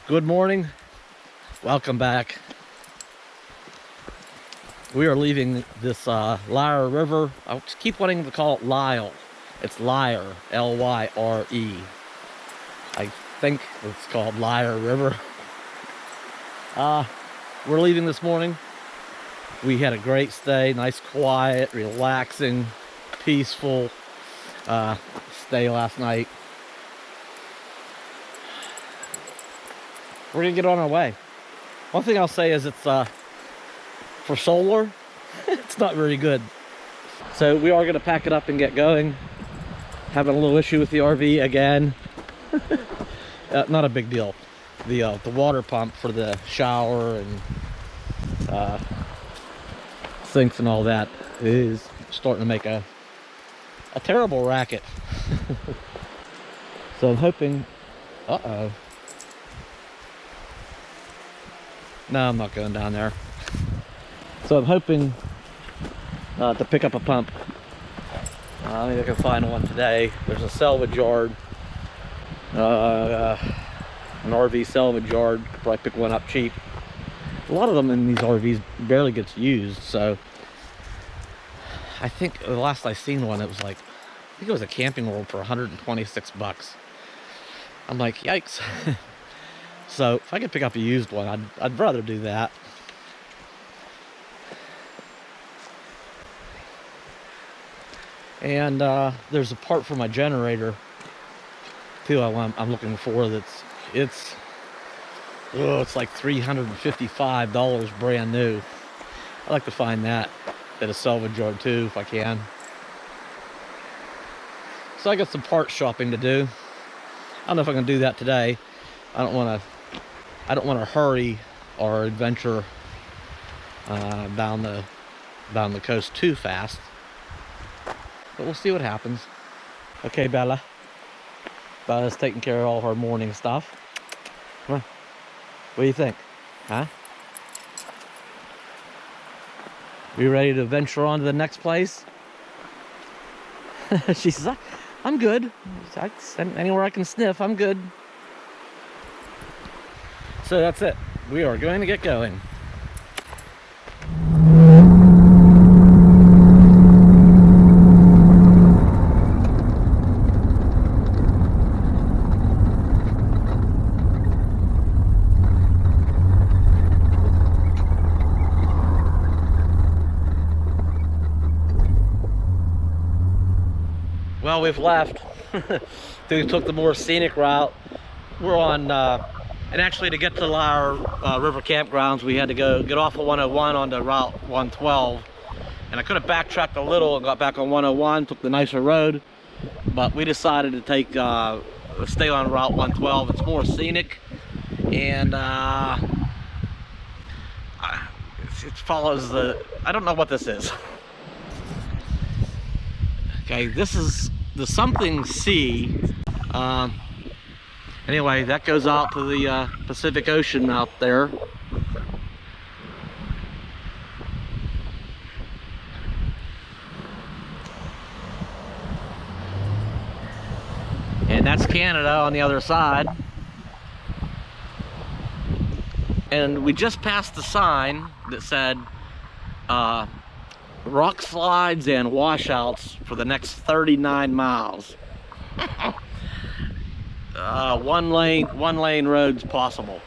Good morning. Welcome back. We are leaving this Lyre River. I just keep wanting to call it Lyle. It's Lyre, L-Y-R-E. I think it's called Lyre River. We're leaving this morning. We had a great stay, nice, quiet, relaxing, peaceful stay last night. We're gonna get on our way. One thing I'll say is it's for solar, it's not very good. So we are gonna pack it up and get going. Having a little issue with the RV again. Not a big deal. The water pump for the shower and sinks and all that is starting to make a terrible racket. So I'm hoping, no, I'm not going down there. So I'm hoping to pick up a pump. Maybe I can find one today. There's a salvage yard, an RV salvage yard. Probably pick one up cheap. A lot of them in these RVs barely gets used, so I think the last I seen one, it was like, I think it was a Camping World for 126 bucks. I'm like, yikes. So if I could pick up a used one, I'd rather do that. And there's a part for my generator too. I'm looking for it's like $355 brand new. I'd like to find that at a salvage yard too if I can. So I got some part shopping to do. I don't know if I can do that today. I don't want to hurry our adventure down the coast too fast. But we'll see what happens. Okay, Bella. Bella's taking care of all of our morning stuff. Come on. What do you think? Huh? We ready to venture on to the next place? She says, I'm good. Anywhere I can sniff, I'm good. So that's it. We are going to get going. Well, we've left. We took the more scenic route. We're on, and actually to get to Lyre River Campgrounds, we had to get off of 101 onto Route 112. And I could have backtracked a little and got back on 101, took the nicer road. But we decided to stay on Route 112. It's more scenic. And it follows I don't know what this is. Okay, this is the something sea. Anyway, that goes out to the Pacific Ocean out there. And that's Canada on the other side. And we just passed the sign that said rock slides and washouts for the next 39 miles. One lane roads possible.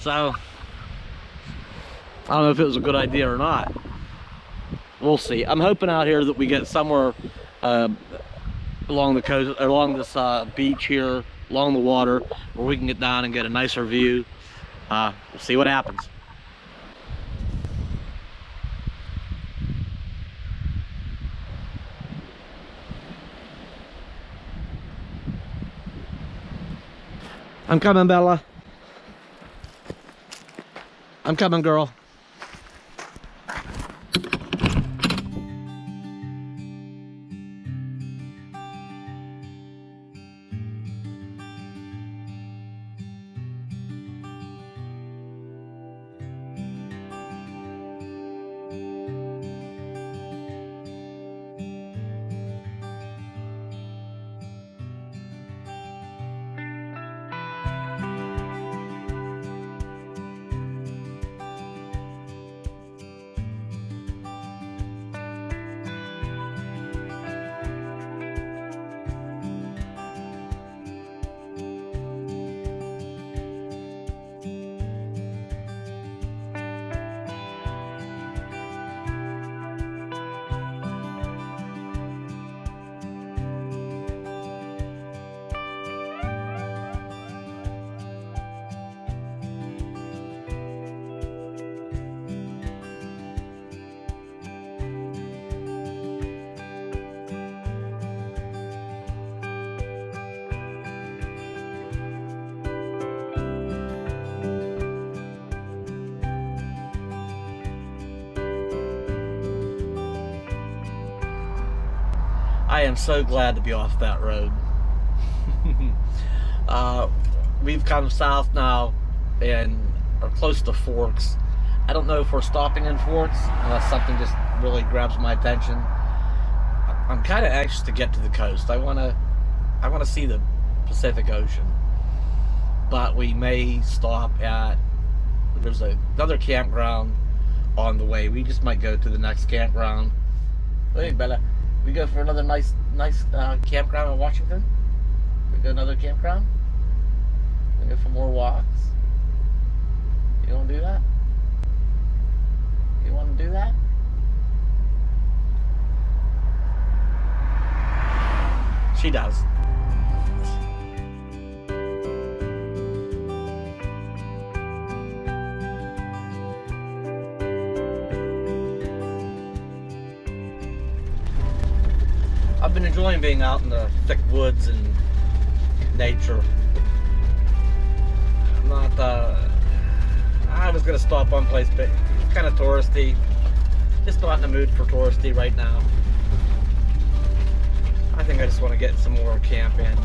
So I don't know if it was a good idea or not. We'll see. I'm hoping out here that we get somewhere along the coast, along this beach here, along the water, where we can get down and get a nicer view. We'll see what happens. I'm coming, Bella. I'm coming, girl. I am so glad to be off that road. We've come south now and are close to Forks. I don't know if we're stopping in Forks unless something just really grabs my attention. I'm kind of anxious to get to the coast. I want to see the Pacific Ocean. But we may stop at, there's another campground on the way. We just might go to the next campground. Hey Bella, we go for another nice campground in Washington? We go another campground? We go for more walks? You want to do that? You want to do that? She does. I've been enjoying being out in the thick woods and nature. I'm not, I was gonna stop one place, but it's kind of touristy. Just not in the mood for touristy right now. I think I just want to get some more camp in.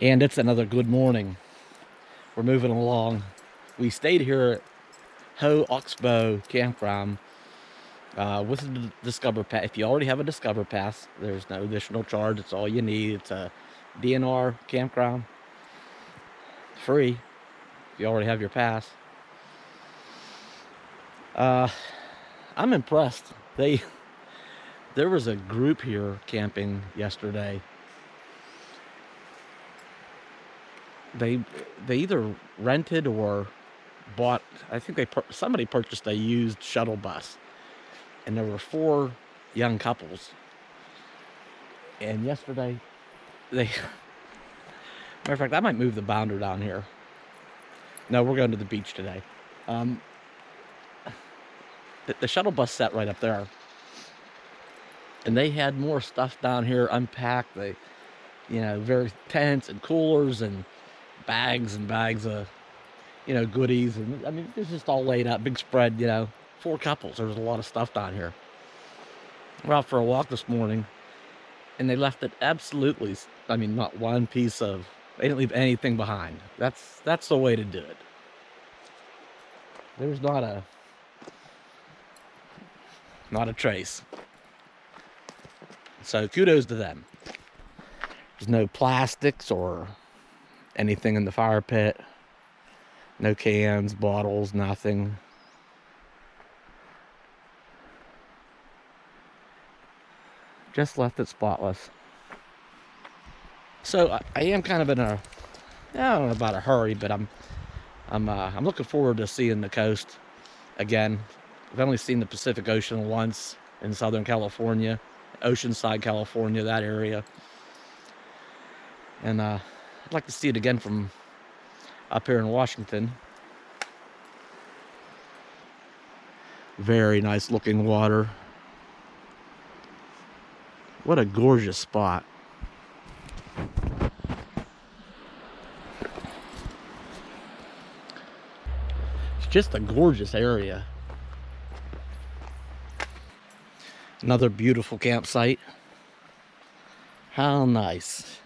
And it's another good morning. We're moving along. We stayed here at Hoh Ox Bow Campground with the Discover Pass. If you already have a Discover Pass, there's no additional charge. It's all you need. It's a DNR campground. Free if you already have your pass. I'm impressed. There was a group here camping yesterday. They either rented or bought, I think somebody purchased a used shuttle bus, and there were 4 young couples. And yesterday, matter of fact, I might move the bounder down here. No, we're going to the beach today. The shuttle bus sat right up there, and they had more stuff down here unpacked. They, very tents and coolers and bags and bags of, goodies. And I mean, it's just all laid out, big spread, 4 couples. There was a lot of stuff down here. We're out for a walk this morning, and they left it absolutely, I mean, not one piece of, they didn't leave anything behind. That's the way to do it. There's not a trace. So kudos to them. There's no plastics or anything in the fire pit. No cans, bottles, nothing. Just left it spotless. So I am kind of in I don't know about a hurry, but I'm looking forward to seeing the coast again. I've only seen the Pacific Ocean once in Southern California, Oceanside, California, that area. And I'd like to see it again from up here in Washington. Very nice looking water. What a gorgeous spot. It's just a gorgeous area. Another beautiful campsite. How nice.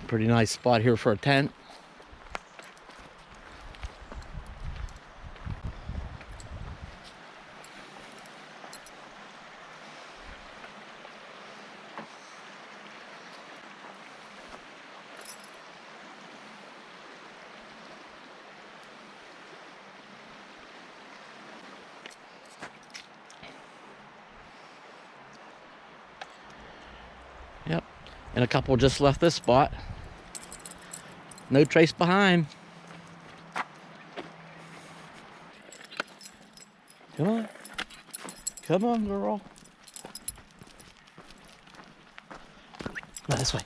Pretty nice spot here for a tent. Yep. And a couple just left this spot. No trace behind. Come on. Come on, girl. Come on, this way.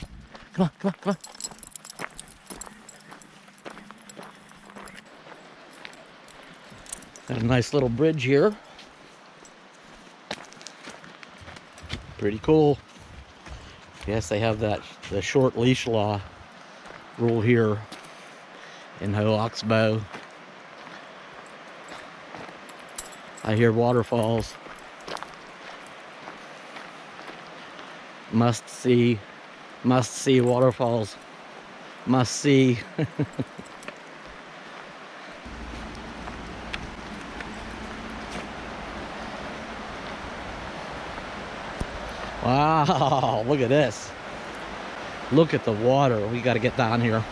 Come on, come on, come on. Got a nice little bridge here. Pretty cool. Yes, they have the short leash law rule here in Hoh Ox Bow. I hear waterfalls. Must see waterfalls. Must see. Wow, look at this. Look at the water. We got to get down here.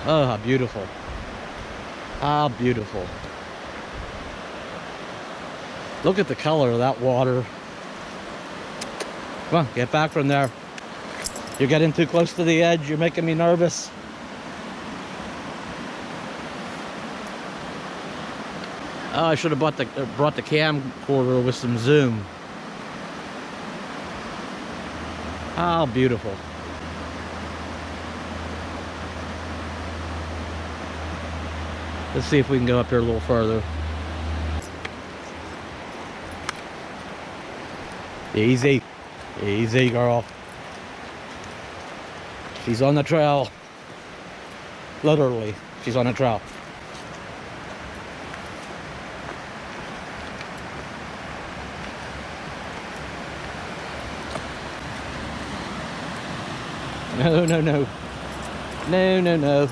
Oh, how beautiful. How beautiful. Look at the color of that water. Come on, get back from there. You're getting too close to the edge. You're making me nervous. Oh, I should have brought the camcorder with some zoom. How beautiful. Let's see if we can go up here a little further. Easy. Easy, girl. She's on the trail. Literally, she's on the trail. No, no, no. No, no, no.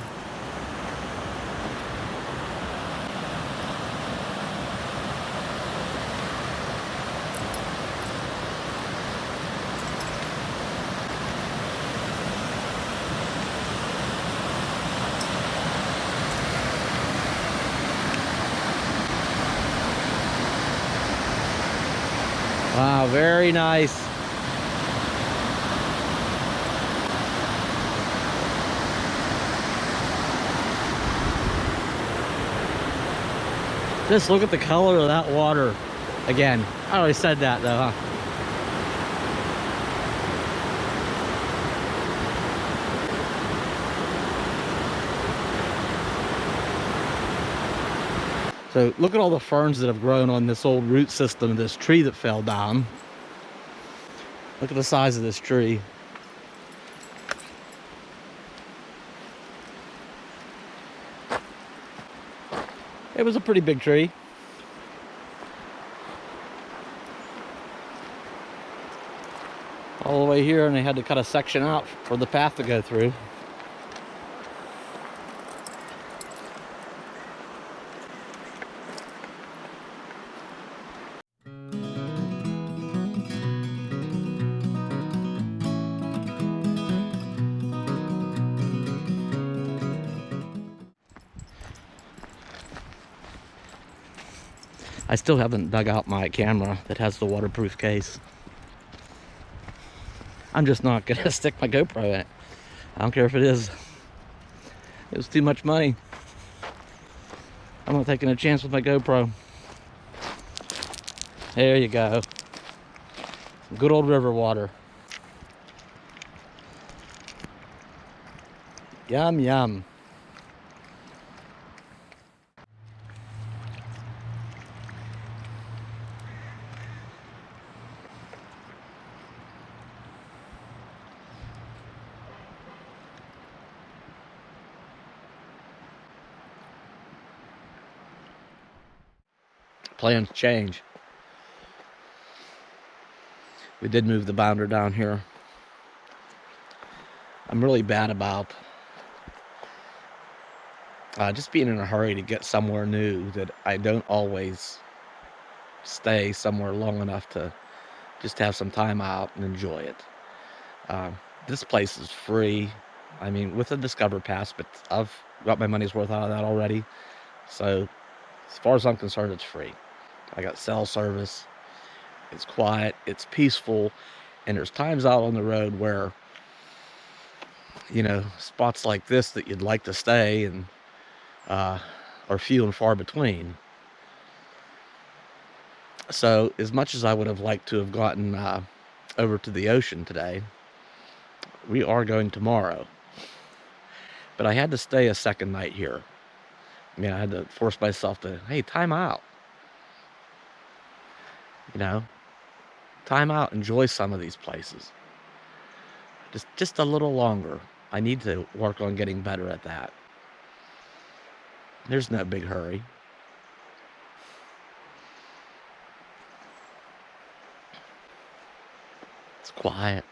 Wow, very nice. Just look at the color of that water. Again, I already said that though, huh? So look at all the ferns that have grown on this old root system of this tree that fell down. Look at the size of this tree. It was a pretty big tree. All the way here, and they had to cut a section out for the path to go through. I still haven't dug out my camera that has the waterproof case. I'm just not gonna stick my GoPro in it. I don't care if it is. It was too much money. I'm not taking a chance with my GoPro. There you go. Good old river water. Yum, yum. Plans change. We did move the bounder down here. I'm really bad about just being in a hurry to get somewhere new, that I don't always stay somewhere long enough to just have some time out and enjoy it. This place is free. I mean, with a Discover Pass, but I've got my money's worth out of that already. So as far as I'm concerned, it's free. I got cell service. it's quiet, it's peaceful, and there's times out on the road where, you know, spots like this that you'd like to stay and are few and far between. So as much as I would have liked to have gotten over to the ocean today, we are going tomorrow. But I had to stay a second night here. I mean, I had to force myself to, hey, time out. You know, time out, enjoy some of these places. Just a little longer. I need to work on getting better at that. There's no big hurry. It's quiet.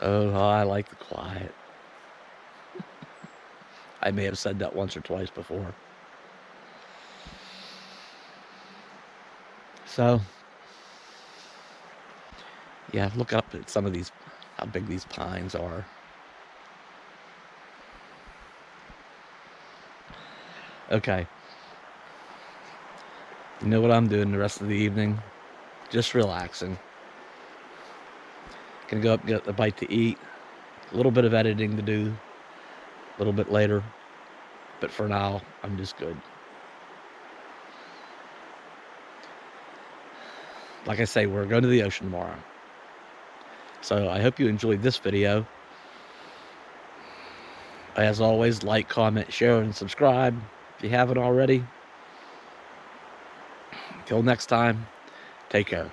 Oh, I like the quiet. I may have said that once or twice before. So, yeah, look up at some of these, how big these pines are. Okay. You know what I'm doing the rest of the evening? Just relaxing. Gonna go up and get a bite to eat. A little bit of editing to do a little bit later. But for now, I'm just good. Like I say, we're going to the ocean tomorrow. So I hope you enjoyed this video. As always, like, comment, share, and subscribe if you haven't already. Until next time, take care.